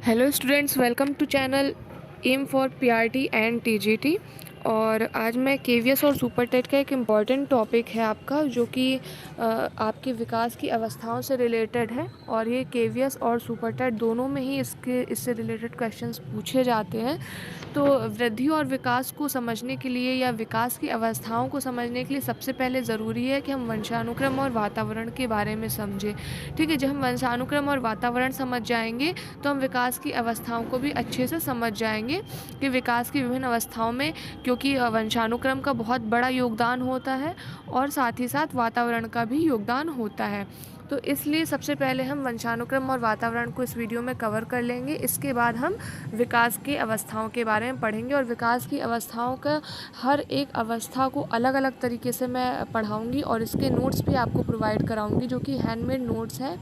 Hello students, welcome to channel M for PRT and TGT. और आज मैं KVS और सुपर टेट का एक इम्पॉर्टेंट टॉपिक है आपका, जो कि आपके विकास की अवस्थाओं से रिलेटेड है। और ये केवीएस और सुपर टेट दोनों में ही इससे रिलेटेड क्वेश्चंस पूछे जाते हैं। तो वृद्धि और विकास को समझने के लिए या विकास की अवस्थाओं को समझने के लिए सबसे पहले ज़रूरी है कि हम वंशानुक्रम और वातावरण के बारे में समझें। ठीक है, जब हम वंशानुक्रम और वातावरण समझ जाएंगे तो हम विकास की अवस्थाओं को भी अच्छे से समझ जाएंगे कि विकास की विभिन्न अवस्थाओं में, क्योंकि वंशानुक्रम का बहुत बड़ा योगदान होता है और साथ ही साथ वातावरण का भी योगदान होता है। तो इसलिए सबसे पहले हम वंशानुक्रम और वातावरण को इस वीडियो में कवर कर लेंगे। इसके बाद हम विकास की अवस्थाओं के बारे में पढ़ेंगे और विकास की अवस्थाओं का हर एक अवस्था को अलग अलग तरीके से मैं पढ़ाऊँगी और इसके नोट्स भी आपको प्रोवाइड कराऊँगी, जो कि हैंडमेड नोट्स हैं।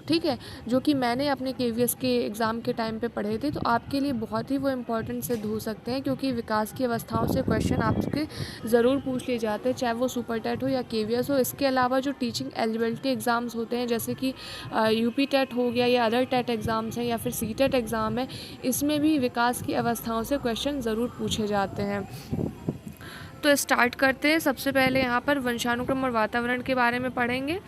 ठीक है, जो कि मैंने अपने केवीएस के एग्ज़ाम के टाइम पे पढ़े थे। तो आपके लिए बहुत ही वो इम्पोर्टेंट सिद्ध हो सकते हैं, क्योंकि विकास की अवस्थाओं से क्वेश्चन आपके ज़रूर पूछ लिए जाते हैं, चाहे वो सुपर टेट हो या केवीएस हो। इसके अलावा जो टीचिंग एलिजिबिलिटी एग्ज़ाम्स होते हैं, जैसे कि यूपी टेट हो गया या अदर टेट एग्ज़ाम्स हैं या फिर सी टेट एग्ज़ाम है, इसमें भी विकास की अवस्थाओं से क्वेश्चन ज़रूर पूछे जाते हैं। तो स्टार्ट करते हैं। सबसे पहले यहाँ पर वंशानुक्रम और वातावरण के बारे में पढ़ेंगे।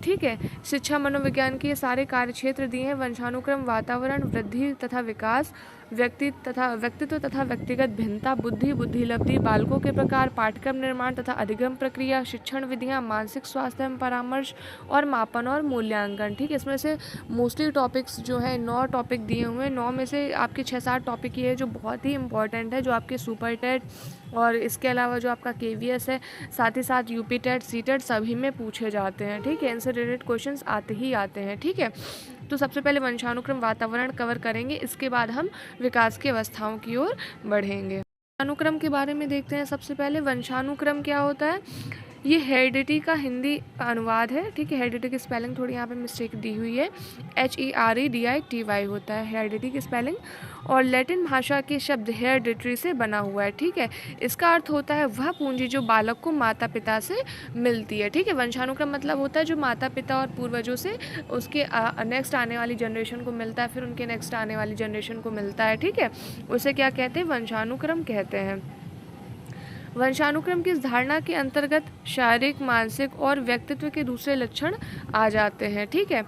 ठीक है, शिक्षा मनोविज्ञान के ये सारे कार्यक्षेत्र दिए हैं: वंशानुक्रम, वातावरण, वृद्धि तथा विकास, व्यक्तित्व तथा व्यक्तिगत भिन्नता, बुद्धि, बुद्धिलब्धि, बालकों के प्रकार, पाठ्यक्रम निर्माण तथा अधिगम प्रक्रिया, शिक्षण विधियाँ, मानसिक स्वास्थ्य एवं परामर्श और मापन और मूल्यांकन। ठीक है, इसमें से मोस्टली टॉपिक्स जो है 9 टॉपिक दिए हुए हैं। 9 में से आपके 6-7 टॉपिक ये है जो बहुत ही इंपॉर्टेंट है, जो आपके सुपर टेट और इसके अलावा जो आपका केवीएस है, साथ ही साथ यूपी टेट, सी टेट सभी में पूछे जाते हैं। ठीक है, इनसे रिलेटेड क्वेश्चंस आते ही आते हैं। ठीक है, तो सबसे पहले वंशानुक्रम वातावरण कवर करेंगे, इसके बाद हम विकास की अवस्थाओं की ओर बढ़ेंगे। वंशानुक्रम के बारे में देखते हैं। सबसे पहले वंशानुक्रम क्या होता है? ये हेरिडिटी का हिंदी अनुवाद है। ठीक है, हेरिडिटी की स्पेलिंग थोड़ी यहाँ पे मिस्टेक दी हुई है, HEREDITY होता है हेरिडिटी की स्पेलिंग, और लैटिन भाषा के शब्द हेरिडिटरी से बना हुआ है। ठीक है, इसका अर्थ होता है वह पूंजी जो बालक को माता पिता से मिलती है। ठीक है, वंशानुक्रम मतलब होता है जो माता पिता और पूर्वजों से उसके नेक्स्ट आने वाली जनरेशन को मिलता है, फिर उनके नेक्स्ट आने वाली जनरेशन को मिलता है। ठीक है, उसे क्या कहते हैं? वंशानुक्रम कहते हैं। वंशानुक्रम की इस धारणा के अंतर्गत शारीरिक, मानसिक और व्यक्तित्व के दूसरे लक्षण आ जाते हैं। ठीक है,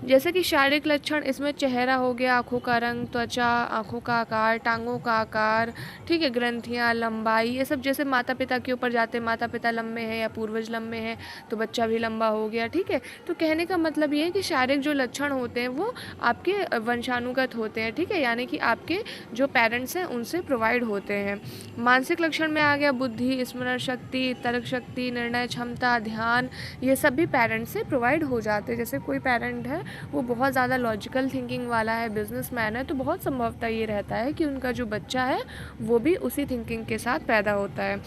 जैसे कि शारीरिक लक्षण, इसमें चेहरा हो गया, आँखों का रंग, त्वचा, आँखों का आकार, टांगों का आकार, ठीक है, ग्रंथियाँ, लंबाई, ये सब जैसे माता पिता के ऊपर जाते हैं, माता पिता लंबे हैं या पूर्वज लंबे हैं तो बच्चा भी लंबा हो गया। ठीक है, तो कहने का मतलब ये है कि शारीरिक जो लक्षण होते हैं वो आपके वंशानुगत होते हैं। ठीक है, यानी कि आपके जो पेरेंट्स हैं उनसे प्रोवाइड होते हैं। मानसिक लक्षण में आ गया बुद्धि, स्मरण शक्ति, तर्क शक्ति, निर्णय क्षमता, ध्यान, ये सब भी पेरेंट्स से प्रोवाइड हो जाते हैं। जैसे कोई पेरेंट है वो बहुत ज़्यादा लॉजिकल थिंकिंग वाला है, बिजनेसमैन है, तो बहुत संभवतः ये रहता है कि उनका जो बच्चा है वो भी उसी थिंकिंग के साथ पैदा होता है।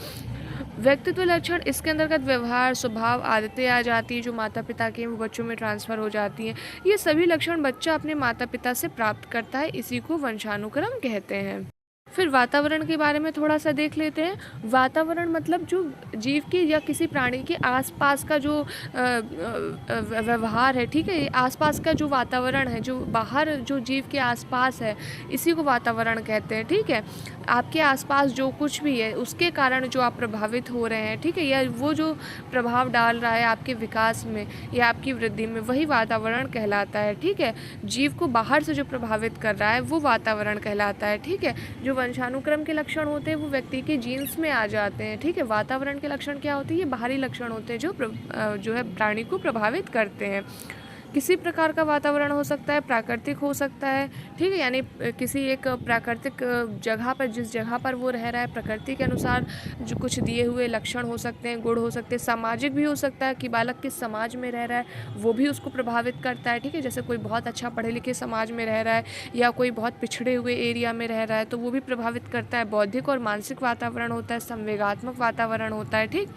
व्यक्तित्व लक्षण, इसके अंतर्गत व्यवहार, स्वभाव, आदतें आ जाती है जो माता पिता की वो बच्चों में ट्रांसफ़र हो जाती हैं। ये सभी लक्षण बच्चा अपने माता पिता से प्राप्त करता है, इसी को वंशानुक्रम कहते हैं। फिर वातावरण के बारे में थोड़ा सा देख लेते हैं। वातावरण मतलब जो जीव के या किसी प्राणी के आसपास का जो व्यवहार है। ठीक है, आसपास का जो वातावरण है, जो बाहर जो जीव के आसपास है, इसी को वातावरण कहते हैं। ठीक है, आपके आसपास जो कुछ भी है उसके कारण जो आप प्रभावित हो रहे हैं, ठीक है, या वो जो प्रभाव डाल रहा है आपके विकास में या आपकी वृद्धि में, वही वातावरण कहलाता है। ठीक है, जीव को बाहर से जो प्रभावित कर रहा है वो वातावरण कहलाता है। ठीक है, जो वंशानुक्रम के लक्षण होते हैं वो व्यक्ति के जीन्स में आ जाते हैं। ठीक है, वातावरण के लक्षण क्या होते हैं? ये बाहरी लक्षण होते हैं जो है प्राणी को प्रभावित करते हैं। किसी प्रकार का वातावरण हो सकता है, प्राकृतिक हो सकता है। ठीक है, यानी किसी एक प्राकृतिक जगह पर, जिस जगह पर वो रह रहा है, प्रकृति के अनुसार जो कुछ दिए हुए लक्षण हो सकते हैं, गुण हो सकते हैं। सामाजिक भी हो सकता है कि बालक किस समाज में रह रहा है वो भी उसको प्रभावित करता है। ठीक है, जैसे कोई बहुत अच्छा पढ़े लिखे समाज में रह रहा है या कोई बहुत पिछड़े हुए एरिया में रह रहा है तो वो भी प्रभावित करता है। बौद्धिक और मानसिक वातावरण होता है, संवेगात्मक वातावरण होता है। ठीक,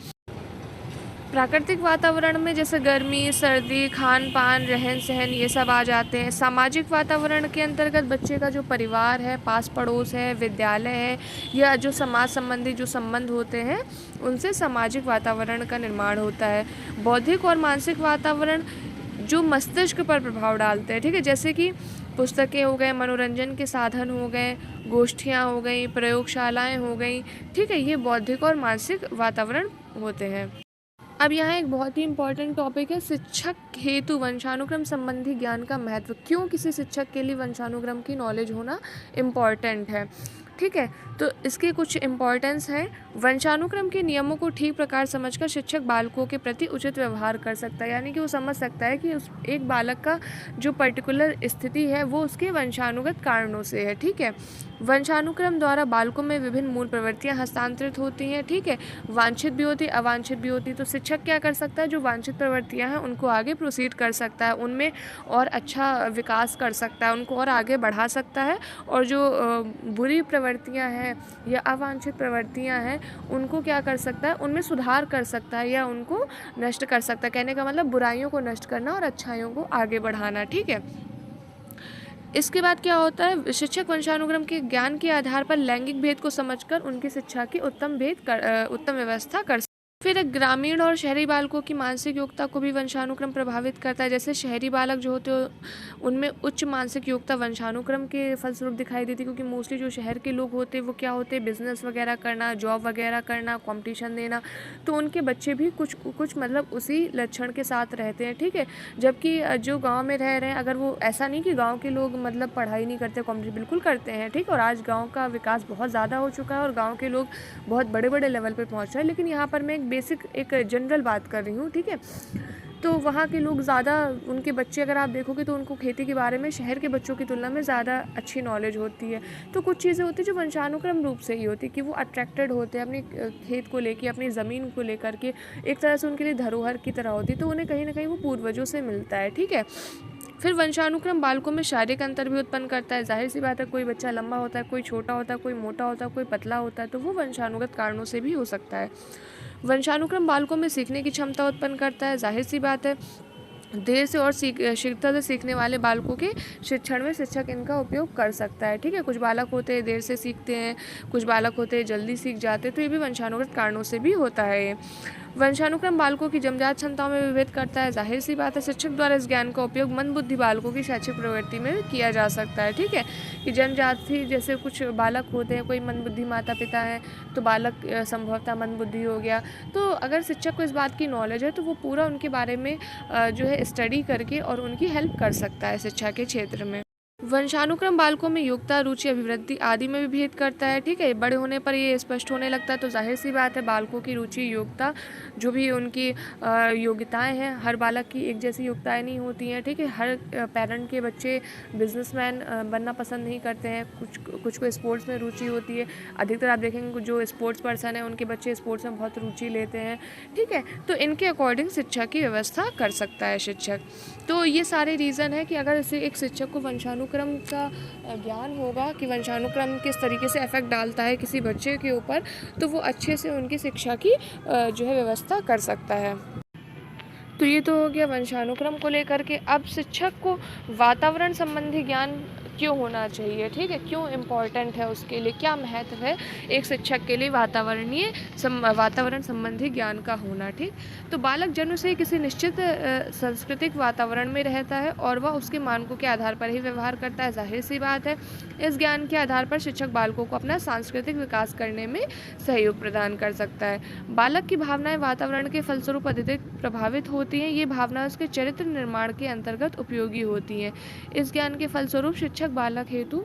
प्राकृतिक वातावरण में जैसे गर्मी, सर्दी, खान पान, रहन सहन, ये सब आ जाते हैं। सामाजिक वातावरण के अंतर्गत बच्चे का जो परिवार है, पास पड़ोस है, विद्यालय है, या जो समाज संबंधी जो संबंध होते हैं उनसे सामाजिक वातावरण का निर्माण होता है। बौद्धिक और मानसिक वातावरण जो मस्तिष्क पर प्रभाव डालते हैं, ठीक है, जैसे कि पुस्तकें हो गए, मनोरंजन के साधन हो गए, गोष्ठियाँ हो गई, प्रयोगशालाएं हो गई, ठीक है, ये बौद्धिक और मानसिक वातावरण होते हैं। अब यहाँ एक बहुत ही इम्पोर्टेंट टॉपिक है, शिक्षक हेतु वंशानुक्रम संबंधी ज्ञान का महत्व। क्यों किसी शिक्षक के लिए वंशानुक्रम की नॉलेज होना इम्पॉर्टेंट है, ठीक है। तो इसके कुछ इम्पॉर्टेंस है। वंशानुक्रम के नियमों को ठीक प्रकार समझकर शिक्षक बालकों के प्रति उचित व्यवहार कर सकता है, यानी कि वो समझ सकता है कि उस एक बालक का जो पर्टिकुलर स्थिति है वो उसके वंशानुगत कारणों से है, ठीक है। वंशानुक्रम द्वारा बालकों में विभिन्न मूल प्रवृत्तियां हस्तांतरित होती हैं, ठीक है, वांछित भी होती, अवांछित भी होती। तो शिक्षक क्या कर सकता है, जो वांछित प्रवृत्तियां हैं उनको आगे प्रोसीड कर सकता है, उनमें और अच्छा विकास कर सकता है, उनको और आगे बढ़ा सकता है, और जो बुरी प्रवृत्तियां हैं या अवांछित प्रवृत्तियां हैं उनको क्या कर सकता है, उनमें सुधार कर सकता है या उनको नष्ट कर सकता है। कहने का मतलब बुराइयों को नष्ट करना और अच्छाइयों को आगे बढ़ाना, ठीक है। इसके बाद क्या होता है, शिक्षक वंशानुक्रम के ज्ञान के आधार पर लैंगिक भेद को समझकर उनकी शिक्षा की उत्तम व्यवस्था कर। फिर ग्रामीण और शहरी बालकों की मानसिक योग्यता को भी वंशानुक्रम प्रभावित करता है। जैसे शहरी बालक जो होते हैं उनमें उच्च मानसिक योग्यता वंशानुक्रम के फलस्वरूप दिखाई देती है, क्योंकि मोस्टली जो शहर के लोग होते हैं वो क्या होते हैं, बिजनेस वगैरह करना, जॉब वगैरह करना, कंपटीशन देना, तो उनके बच्चे भी कुछ मतलब उसी लक्षण के साथ रहते हैं, ठीक है। जबकि जो गाँव में रह रहे हैं, अगर वो ऐसा नहीं कि गाँव के लोग मतलब पढ़ाई नहीं करते, कॉम्पिटिशन बिल्कुल करते हैं, ठीक है, और आज गाँव का विकास बहुत ज़्यादा हो चुका है और गाँव के लोग बहुत बड़े बड़े लेवल पर पहुँच रहे हैं। लेकिन यहाँ पर मैं एक जनरल बात कर रही हूँ, ठीक है। तो वहाँ के लोग ज़्यादा, उनके बच्चे अगर आप देखोगे तो उनको खेती के बारे में शहर के बच्चों की तुलना में ज़्यादा अच्छी नॉलेज होती है। तो कुछ चीज़ें होती हैं जो वंशानुक्रम रूप से ही होती है, कि वो अट्रैक्टेड होते हैं अपनी खेत को लेके, अपनी ज़मीन को लेकर के, एक तरह से उनके लिए धरोहर की तरह होती है, तो उन्हें कहीं ना कहीं वो पूर्वजों से मिलता है, ठीक है। फिर वंशानुक्रम बालकों में शारीरिक अंतर भी उत्पन्न करता है। जाहिर सी बात है, कोई बच्चा लंबा होता है, कोई छोटा होता है, कोई मोटा होता है, कोई पतला होता है, तो वो वंशानुगत कारणों से भी हो सकता है। वंशानुक्रम बालकों में सीखने की क्षमता उत्पन्न करता है। जाहिर सी बात है, देर से और शीघ्रता से सीखने वाले बालकों के शिक्षण में शिक्षक इनका उपयोग कर सकता है, ठीक है। कुछ बालक होते हैं देर से सीखते हैं, कुछ बालक होते हैं जल्दी सीख जाते हैं, तो ये भी वंशानुगत कारणों से भी होता है। ये वंशानुक्रम बालकों की जन्मजात क्षमताओं में विभेद करता है। जाहिर सी बात है, शिक्षक द्वारा इस ज्ञान का उपयोग मंदबुद्धि बालकों की शैक्षिक प्रवृत्ति में भी किया जा सकता है, ठीक है। कि जन्मजात ही जैसे कुछ बालक होते हैं, कोई मंदबुद्धि माता पिता हैं, तो बालक संभवतः मंदबुद्धि हो गया। तो अगर शिक्षक को इस बात की नॉलेज है तो वो पूरा उनके बारे में जो है स्टडी करके और उनकी हेल्प कर सकता है शिक्षा के क्षेत्र में। वंशानुक्रम बालकों में योग्यता, रुचि, अभिवृद्धि आदि में भी भेद करता है, ठीक है। बड़े होने पर ये स्पष्ट होने लगता है। तो जाहिर सी बात है, बालकों की रुचि, योग्यता, जो भी उनकी योग्यताएं हैं, हर बालक की एक जैसी योग्यताएं नहीं होती हैं, ठीक है। हर पेरेंट के बच्चे बिजनेसमैन बनना पसंद नहीं करते हैं, कुछ को स्पोर्ट्स में रुचि होती है। अधिकतर आप देखेंगे जो स्पोर्ट्स पर्सन है उनके बच्चे स्पोर्ट्स में बहुत रुचि लेते हैं, ठीक है। तो इनके अकॉर्डिंग शिक्षा की व्यवस्था कर सकता है शिक्षक। तो ये सारे रीज़न है कि अगर इसे एक शिक्षक को वंशानुक्रम का ज्ञान होगा कि वंशानुक्रम किस तरीके से इफेक्ट डालता है किसी बच्चे के ऊपर, तो वो अच्छे से उनकी शिक्षा की जो है व्यवस्था कर सकता है। तो ये तो हो गया वंशानुक्रम को लेकर के। अब शिक्षक को वातावरण संबंधी ज्ञान क्यों होना चाहिए, ठीक है, क्यों इम्पॉर्टेंट है, उसके लिए क्या महत्व है एक शिक्षक के लिए वातावरण संबंधी ज्ञान का होना, ठीक। तो बालक जन्म से ही किसी निश्चित सांस्कृतिक वातावरण में रहता है और वह उसके मानकों के आधार पर ही व्यवहार करता है। जाहिर सी बात है, इस ज्ञान के आधार पर शिक्षक बालकों को अपना सांस्कृतिक विकास करने में सहयोग प्रदान कर सकता है। बालक की भावनाएं वातावरण के फलस्वरूप अत्यधिक प्रभावित होती हैं। ये भावनाएं उसके चरित्र निर्माण के अंतर्गत उपयोगी होती हैं। इस ज्ञान के फलस्वरूप शिक्षक बालक हेतु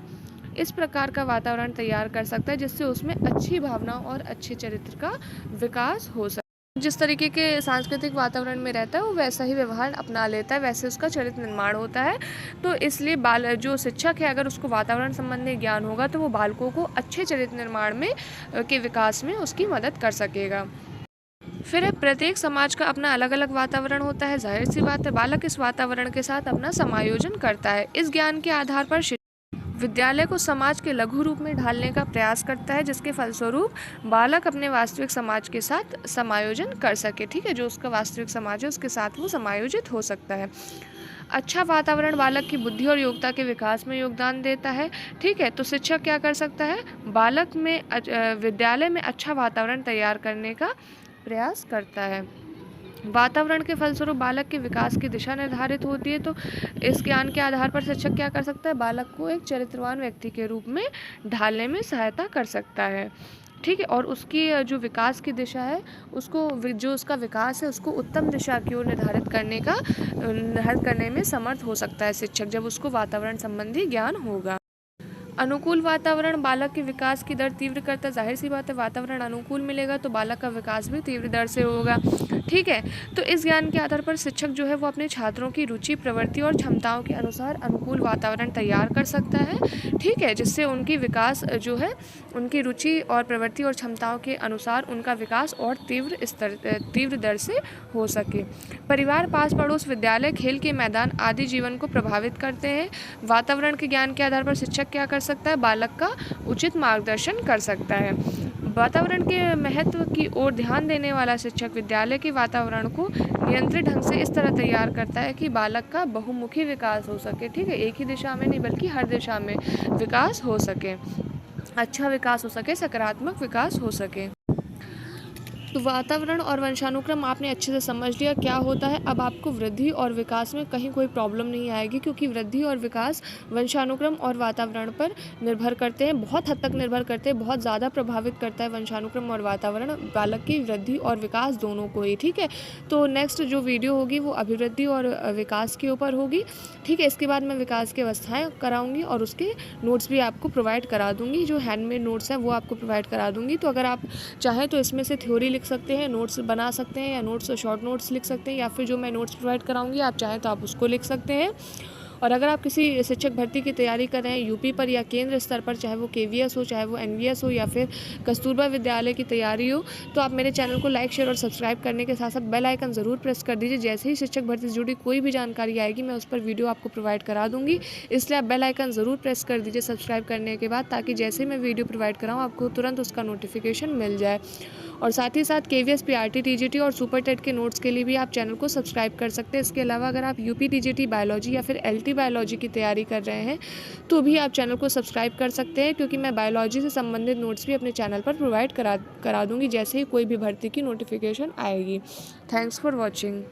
इस प्रकार का वातावरण तैयार कर सकता है जिससे उसमें अच्छी भावना और अच्छे चरित्र का विकास हो सके। जिस तरीके के सांस्कृतिक वातावरण में रहता है वो वैसा ही व्यवहार अपना लेता है, वैसे उसका चरित्र निर्माण होता है। तो इसलिए जो शिक्षक है, अगर उसको वातावरण संबंधी ज्ञान होगा तो वो बालकों को अच्छे चरित्र निर्माण में के विकास में उसकी मदद कर सकेगा। फिर प्रत्येक समाज का अपना अलग अलग वातावरण होता है। जाहिर सी बात है, बालक इस वातावरण के साथ अपना समायोजन करता है। इस ज्ञान के आधार पर विद्यालय को समाज के लघु रूप में ढालने का प्रयास करता है, जिसके फलस्वरूप बालक अपने वास्तविक समाज के साथ समायोजन कर सके, ठीक है। जो उसका वास्तविक समाज है उसके साथ वो समायोजित हो सकता है। अच्छा वातावरण बालक की बुद्धि और योग्यता के विकास में योगदान देता है, ठीक है। तो शिक्षक क्या कर सकता है, बालक में विद्यालय में अच्छा वातावरण तैयार करने का प्रयास करता है। वातावरण के फलस्वरूप बालक के विकास की दिशा निर्धारित होती है। तो इस ज्ञान के आधार पर शिक्षक क्या कर सकता है, बालक को एक चरित्रवान व्यक्ति के रूप में ढालने में सहायता कर सकता है। ठीक है, और उसकी जो विकास की दिशा है उसको जो उसका विकास है उसको उत्तम दिशा की ओर निर्धारित करने में समर्थ हो सकता है शिक्षक, जब उसको वातावरण संबंधी ज्ञान होगा। अनुकूल वातावरण बालक के विकास की दर तीव्र करता है। जाहिर सी बात है, वातावरण अनुकूल मिलेगा तो बालक का विकास भी तीव्र दर से होगा। ठीक है, तो इस ज्ञान के आधार पर शिक्षक जो है वो अपने छात्रों की रुचि, प्रवृत्ति और क्षमताओं के अनुसार अनुकूल वातावरण तैयार कर सकता है। ठीक है, जिससे उनकी विकास जो है उनकी रुचि और प्रवृत्ति और क्षमताओं के अनुसार उनका विकास और तीव्र दर से हो सके। परिवार, पास पड़ोस, विद्यालय, खेल के मैदान आदि जीवन को प्रभावित करते हैं। वातावरण के ज्ञान के आधार पर शिक्षक क्या कर सकता है, बालक का उचित मार्गदर्शन कर सकता है। वातावरण के महत्व की ओर ध्यान देने वाला शिक्षक विद्यालय के वातावरण को नियंत्रित ढंग से इस तरह तैयार करता है कि बालक का बहुमुखी विकास हो सके। ठीक है, एक ही दिशा में नहीं बल्कि हर दिशा में विकास हो सके, अच्छा विकास हो सके, सकारात्मक विकास हो सके। तो वातावरण और वंशानुक्रम आपने अच्छे से समझ लिया क्या होता है। अब आपको वृद्धि और विकास में कहीं कोई प्रॉब्लम नहीं आएगी, क्योंकि वृद्धि और विकास वंशानुक्रम और वातावरण पर निर्भर करते हैं, बहुत हद तक निर्भर करते हैं, बहुत ज़्यादा प्रभावित करता है वंशानुक्रम और वातावरण बालक की वृद्धि और विकास दोनों को ही। ठीक है, तो नेक्स्ट जो वीडियो होगी वो अभिवृद्धि और विकास के ऊपर होगी। ठीक है, इसके बाद मैं विकास की अवस्थाएँ कराऊँगी और उसके नोट्स भी आपको प्रोवाइड करा दूँगी, जो हैंडमेड नोट्स हैं वो आपको प्रोवाइड करा दूँगी। तो अगर आप चाहें तो इसमें से थ्योरी लिख सकते हैं, नोट्स बना सकते हैं, या नोट्स शॉर्ट नोट्स लिख सकते हैं, या फिर जो मैं नोट्स प्रोवाइड कराऊंगी आप चाहें तो आप उसको लिख सकते हैं। और अगर आप किसी शिक्षक भर्ती की तैयारी कर रहे हैं यूपी पर या केंद्र स्तर पर, चाहे वो केवीएस हो, चाहे वो एनवीएस हो, या फिर कस्तूरबा विद्यालय की तैयारी हो, तो आप मेरे चैनल को लाइक, शेयर और सब्सक्राइब करने के साथ साथ बेल आइकन ज़रूर प्रेस कर दीजिए। जैसे ही शिक्षक भर्ती से जुड़ी कोई भी जानकारी आएगी मैं उस पर वीडियो आपको प्रोवाइड करा दूंगी, इसलिए आप बेल आइकन ज़रूर प्रेस कर दीजिए सब्सक्राइब करने के बाद, ताकि जैसे ही मैं वीडियो प्रोवाइड कराऊँ आपको तुरंत उसका नोटिफिकेशन मिल जाए। और साथ ही साथ केवीएस, पीआरटी, टीजीटी और सुपर टेट के नोट्स के लिए भी आप चैनल को सब्सक्राइब कर सकते हैं। इसके अलावा अगर आप यूपी टीजीटी बायोलॉजी या फिर एलटी बायोलॉजी की तैयारी कर रहे हैं तो भी आप चैनल को सब्सक्राइब कर सकते हैं, क्योंकि मैं बायोलॉजी से संबंधित नोट्स भी अपने चैनल पर प्रोवाइड करा दूंगी जैसे ही कोई भी भर्ती की नोटिफिकेशन आएगी। Thanks for watching.